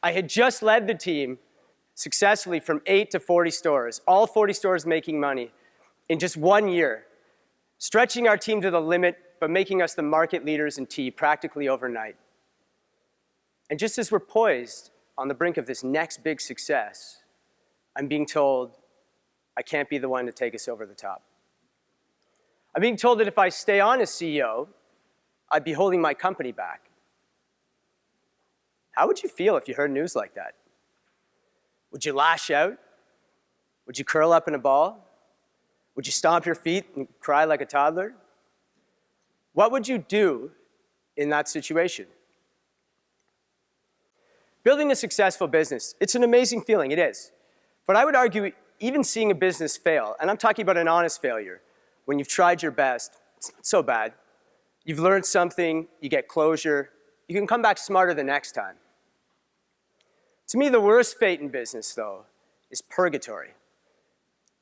I had just led the team successfully from 8 to 40 stores, all 40 stores making money in just 1 year, stretching our team to the limit, but making us the market leaders in tea practically overnight. And just as we're poised on the brink of this next big success, I'm being told I can't be the one to take us over the top. I'm being told that if I stay on as CEO, I'd be holding my company back. How would you feel if you heard news like that? Would you lash out? Would you curl up in a ball? Would you stomp your feet and cry like a toddler? What would you do in that situation? Building a successful business, it's an amazing feeling, it is. But I would argue even seeing a business fail, and I'm talking about an honest failure, when you've tried your best, it's not so bad. You've learned something, you get closure, you can come back smarter the next time. To me, the worst fate in business, though, is purgatory.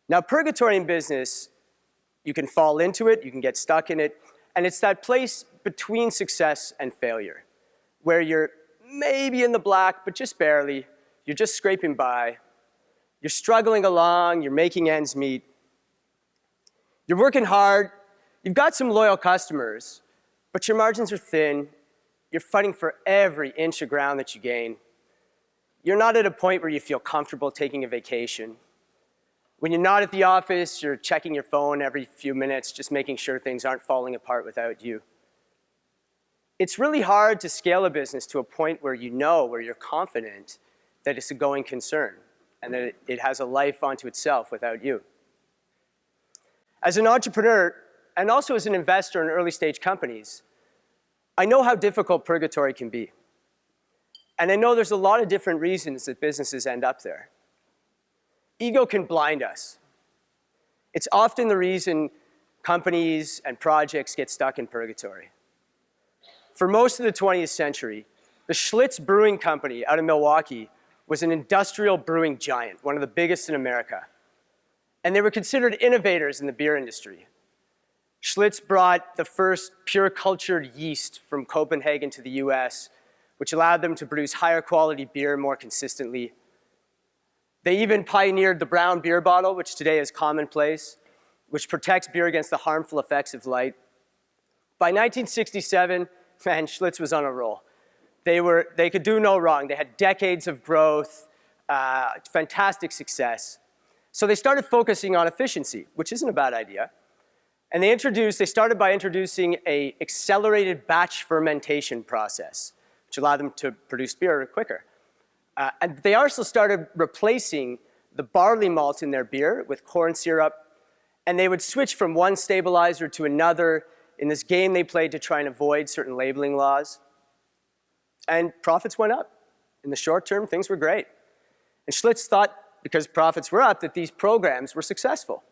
Now, purgatory in business, you can fall into it, you can get stuck in it, and it's that place between success and failure, where you're maybe in the black, but just barely, you're just scraping by, you're struggling along, you're making ends meet, you're working hard, you've got some loyal customers, but your margins are thin, you're fighting for every inch of ground that you gain. You're not at a point where you feel comfortable taking a vacation. When you're not at the office, you're checking your phone every few minutes, just making sure things aren't falling apart without you. It's really hard to scale a business to a point where where you're confident that it's a going concern and that it has a life unto itself without you. As an entrepreneur, and also as an investor in early stage companies, I know how difficult purgatory can be. And I know there's a lot of different reasons that businesses end up there. Ego can blind us. It's often the reason companies and projects get stuck in purgatory. For most of the 20th century, the Schlitz Brewing Company out of Milwaukee was an industrial brewing giant, one of the biggest in America. And they were considered innovators in the beer industry. Schlitz brought the first pure cultured yeast from Copenhagen to the US, which allowed them to produce higher quality beer more consistently. They even pioneered the brown beer bottle, which today is commonplace, which protects beer against the harmful effects of light. By 1967, man, Schlitz was on a roll. They could do no wrong. They had decades of growth, fantastic success. So they started focusing on efficiency, which isn't a bad idea. And they started by introducing an accelerated batch fermentation process, which allowed them to produce beer quicker. And they also started replacing the barley malt in their beer with corn syrup, and they would switch from one stabilizer to another in this game they played to try and avoid certain labeling laws. And profits went up. In the short term, things were great. And Schlitz thought, because profits were up, that these programs were successful.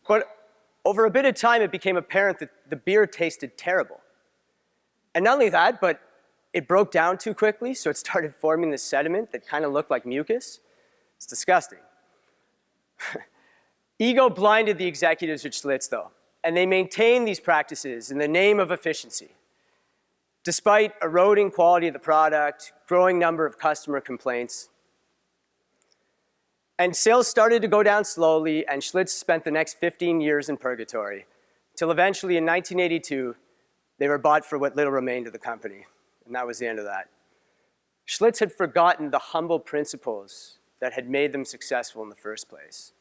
But over a bit of time, it became apparent that the beer tasted terrible. And not only that, but it broke down too quickly, so it started forming this sediment that kind of looked like mucus. It's disgusting. Ego blinded the executives at Schlitz, though, and they maintained these practices in the name of efficiency. Despite eroding quality of the product, growing number of customer complaints, and sales started to go down slowly, and Schlitz spent the next 15 years in purgatory, till eventually in 1982, they were bought for what little remained of the company. And that was the end of that. Schlitz had forgotten the humble principles that had made them successful in the first place.